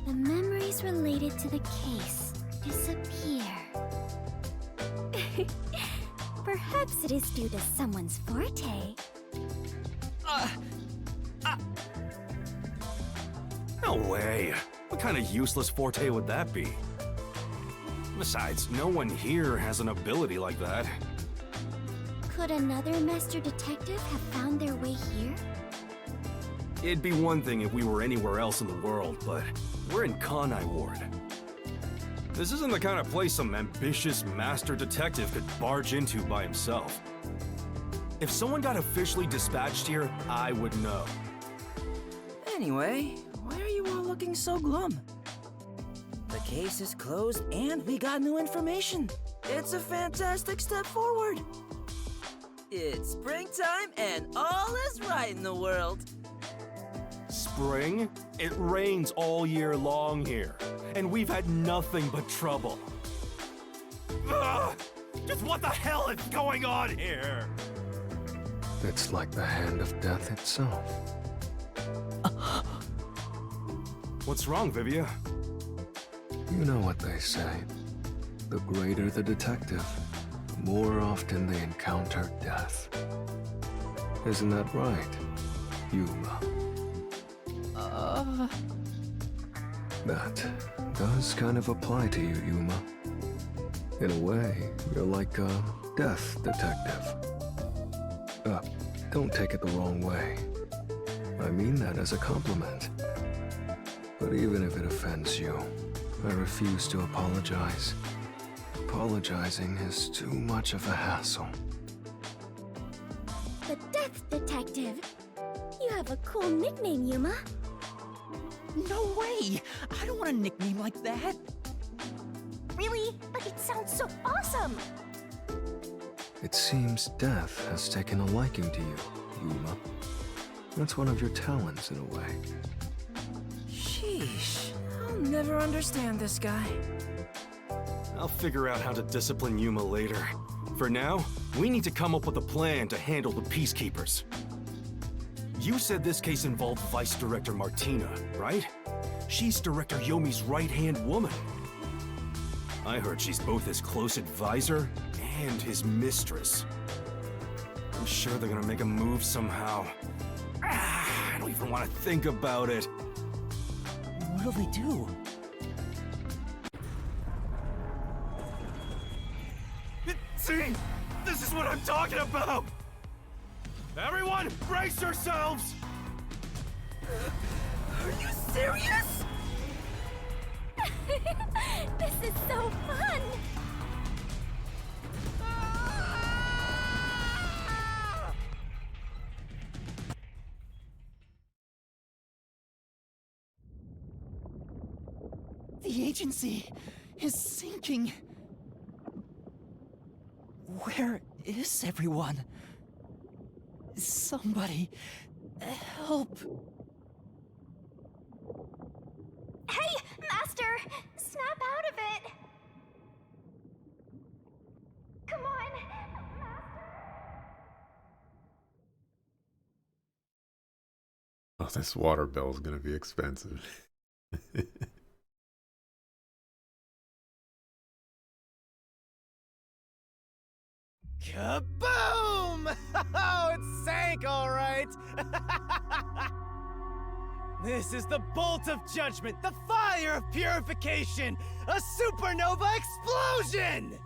The memories related to the case disappear. Perhaps it is due to someone's forte. No way. What kind of useless forte would that be? Besides, no one here has an ability like that. Could another master detective have found their way here? It'd be one thing if we were anywhere else in the world, but we're in Kanai Ward. This isn't the kind of place some ambitious master detective could barge into by himself. If someone got officially dispatched here, I would know. Anyway, why are you all looking so glum? The case is closed and we got new information. It's a fantastic step forward. It's springtime and all is right in the world. Spring? It rains all year long here, and we've had nothing but trouble. Ugh! Just what the hell is going on here? It's like the hand of death itself. What's wrong, Vivia? You know what they say. The greater the detective, the more often they encounter death. Isn't that right, Yuma? That does kind of apply to you, Yuma. In a way, you're like a death detective. Don't take it the wrong way. I mean that as a compliment. But even if it offends you, I refuse to apologize. Apologizing is too much of a hassle. The Death Detective. You have a cool nickname, Yuma. No way! I don't want a nickname like that. Really? But it sounds so awesome! It seems death has taken a liking to you, Yuma. That's one of your talents in a way. Sheesh, I'll never understand this guy. I'll figure out how to discipline Yuma later. For now, we need to come up with a plan to handle the Peacekeepers. You said this case involved Vice Director Martina, right? She's Director Yomi's right-hand woman. I heard she's both his close advisor and his mistress. I'm sure they're gonna make a move somehow. I don't even want to think about it. What'll they do? See? This is what I'm talking about! Everyone, brace yourselves! Are you serious? This is so fun! The agency is sinking. Where is everyone? Somebody, help. Hey, Master! Snap out of it! Come on, Oh, this water bill is gonna be expensive. Kaboom! Oh, it sank all right! This is the bolt of judgment, the fire of purification, a supernova explosion!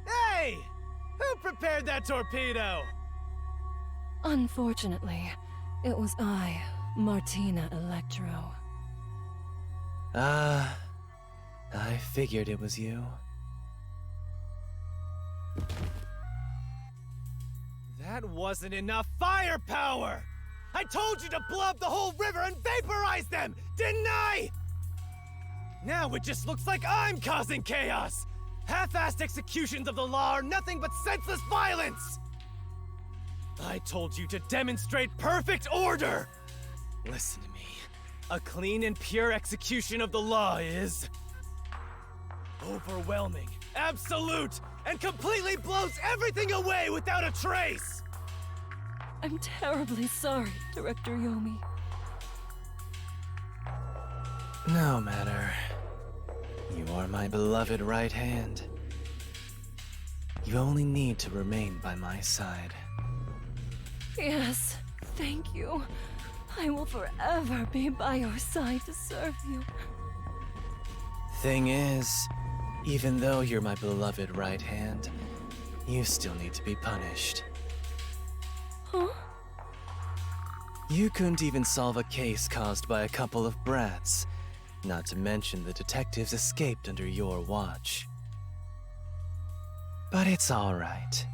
Hey! Who prepared that torpedo? Unfortunately, it was I, Martina Electro. I figured it was you. That wasn't enough firepower! I told you to blow up the whole river and vaporize them, didn't I? Now it just looks like I'm causing chaos! Half-assed executions of the law are nothing but senseless violence! I told you to demonstrate perfect order! Listen to me. A clean and pure execution of the law is... overwhelming, absolute, and completely blows everything away without a trace! I'm terribly sorry, Director Yomi. No matter. You are my beloved right hand. You only need to remain by my side. Yes, thank you. I will forever be by your side to serve you. Thing is, even though you're my beloved right hand, you still need to be punished. Huh? You couldn't even solve a case caused by a couple of brats, not to mention the detectives escaped under your watch. But it's all right.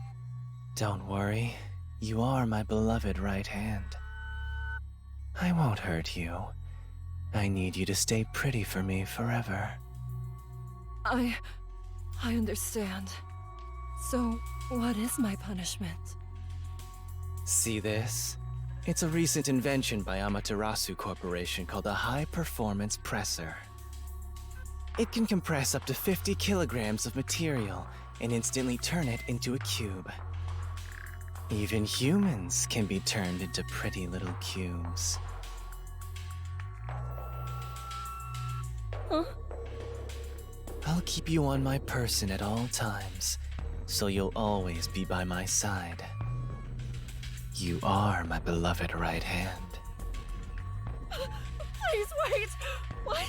Don't worry, you are my beloved right hand. I won't hurt you. I need you to stay pretty for me forever. I understand. So, what is my punishment? See this? It's a recent invention by Amaterasu Corporation called a high-performance presser. It can compress up to 50 kilograms of material and instantly turn it into a cube. Even humans can be turned into pretty little cubes. Huh? I'll keep you on my person at all times, so you'll always be by my side. You are my beloved right hand. Please wait! What?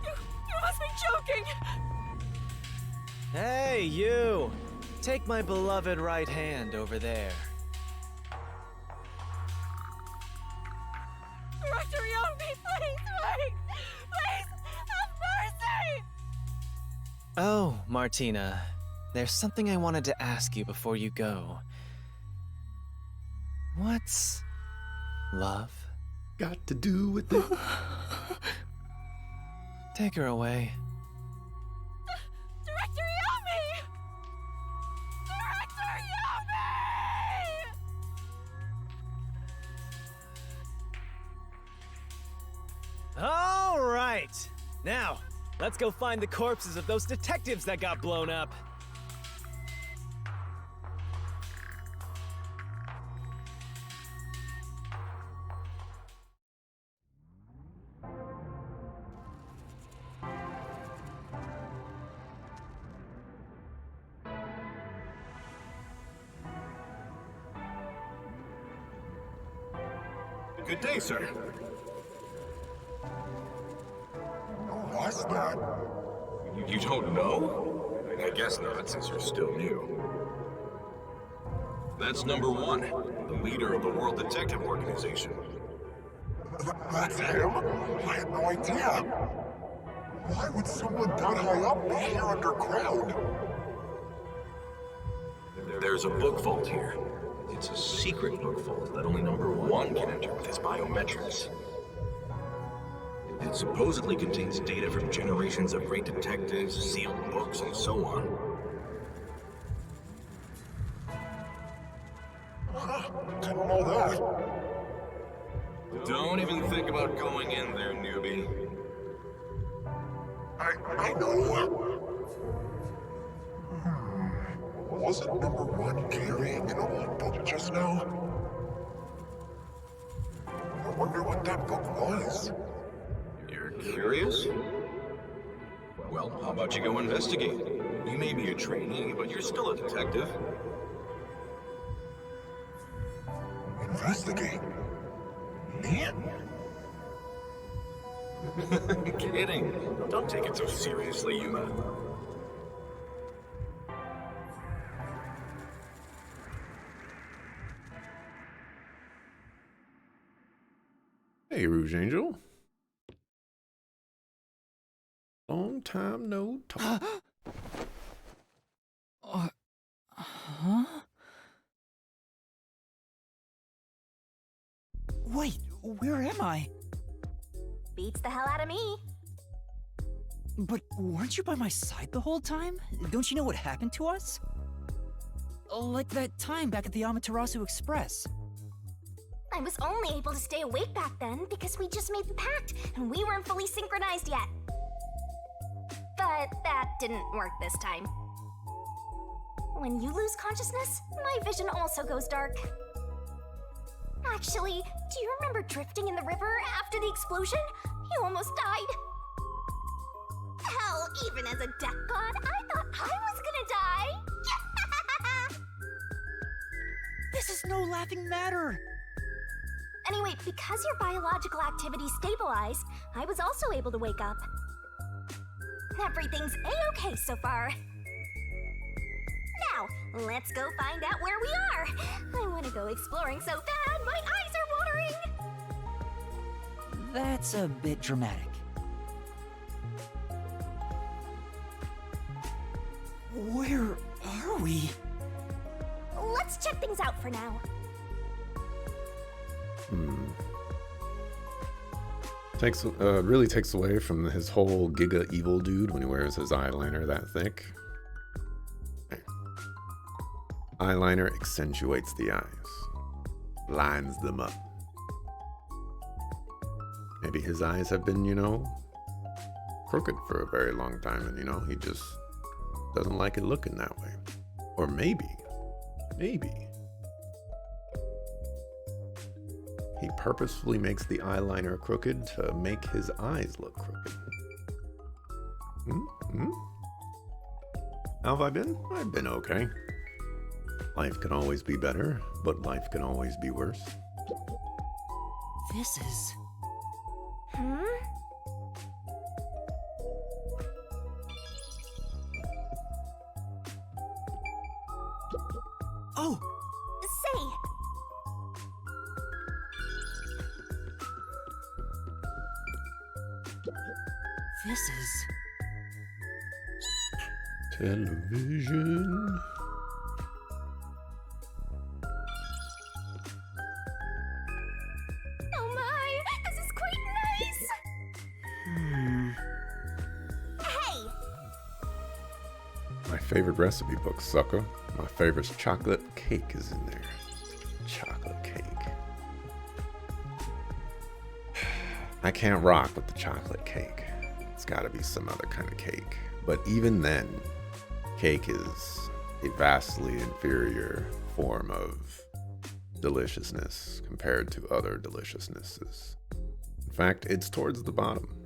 You must be joking! Hey, you! Take my beloved right hand over there. Director Yomi, please wait! Please, have mercy! Oh, Martina. There's something I wanted to ask you before you go. What's love got to do with it? Take her away. Director Yomi! Director Yomi! All right. Now, let's go find the corpses of those detectives that got blown up. Good day, sir. What's that? You don't know? I guess not, since you're still new. That's number one, the leader of the World Detective Organization. That's him? I had no idea. Why would someone that high up be here underground? There's a book vault here. It's a secret book vault that only number one can enter with his biometrics. It supposedly contains data from generations of great detectives, sealed books, and so on. Huh, didn't know that. Don't even think about going in there, newbie. I know. Wasn't number one carrying an old book just now? I wonder what that book was. You're curious? Well, how about you go investigate? You may be a trainee, but you're still a detective. Investigate? Me? Kidding. Don't take it so seriously, Yuma. Hey, Rouge Angel. Long time no talk. Huh? Wait, where am I? Beats the hell out of me. But weren't you by my side the whole time? Don't you know what happened to us? Like that time back at the Amaterasu Express. I was only able to stay awake back then because we just made the pact and we weren't fully synchronized yet. But that didn't work this time. When you lose consciousness, my vision also goes dark. Actually, do you remember drifting in the river after the explosion? You almost died. Hell, even as a death god, I thought I was gonna die. This is no laughing matter. Anyway, because your biological activity stabilized, I was also able to wake up. Everything's a-okay so far. Now, let's go find out where we are. I want to go exploring so bad, my eyes are watering. That's a bit dramatic. Where are we? Let's check things out for now. Really takes away from his whole Giga evil dude when he wears his eyeliner that thick. Okay. Eyeliner accentuates the eyes, lines them up. Maybe his eyes have been, crooked for a very long time, and he just doesn't like it looking that way. Or maybe he purposefully makes the eyeliner crooked to make his eyes look crooked. How have I been? I've been okay. Life can always be better, but life can always be worse. This is... Oh! Say! This is... Television. Oh my! This is quite nice! Hey! My favorite recipe book, sucker. My favorite chocolate cake is in there. Chocolate cake. I can't rock with the chocolate cake. It's gotta be some other kind of cake. But even then, cake is a vastly inferior form of deliciousness compared to other deliciousnesses. In fact, it's towards the bottom.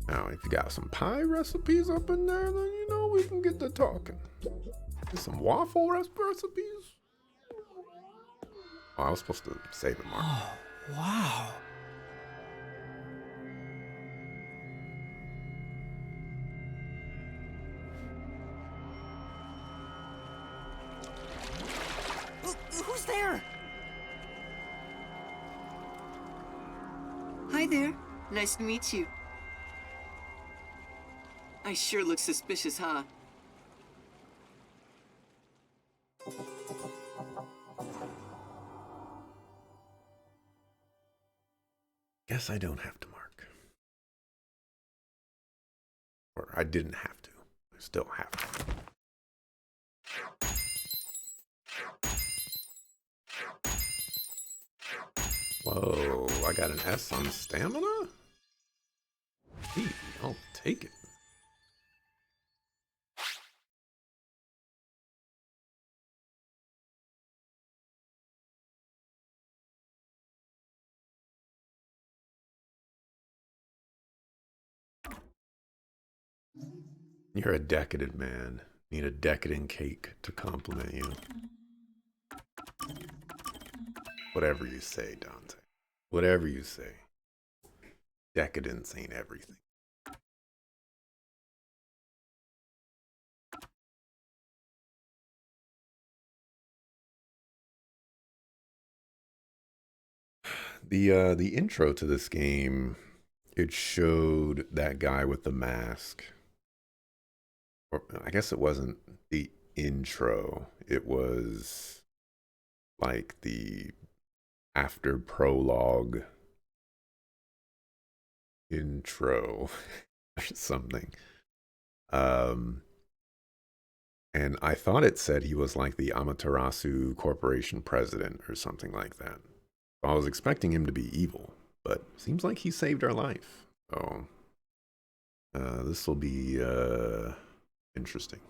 Now, if you got some pie recipes up in there, then we can get to talking. Some waffle recipes? Oh, I was supposed to save it, Mark. Oh, wow. Who's there? Hi there. Nice to meet you. I sure look suspicious, huh? Guess I don't have to I didn't have to. I still have to. Whoa, I got an S on stamina? Gee, I'll take it. You're a decadent man. Need a decadent cake to compliment you. Whatever you say, Dante. Whatever you say. Decadence ain't everything. The intro to this game, it showed that guy with the mask. Or I guess it wasn't the intro. It was like the after prologue intro or something. And I thought it said he was like the Amaterasu Corporation president or something like that. I was expecting him to be evil, but seems like he saved our life. So this will be interesting.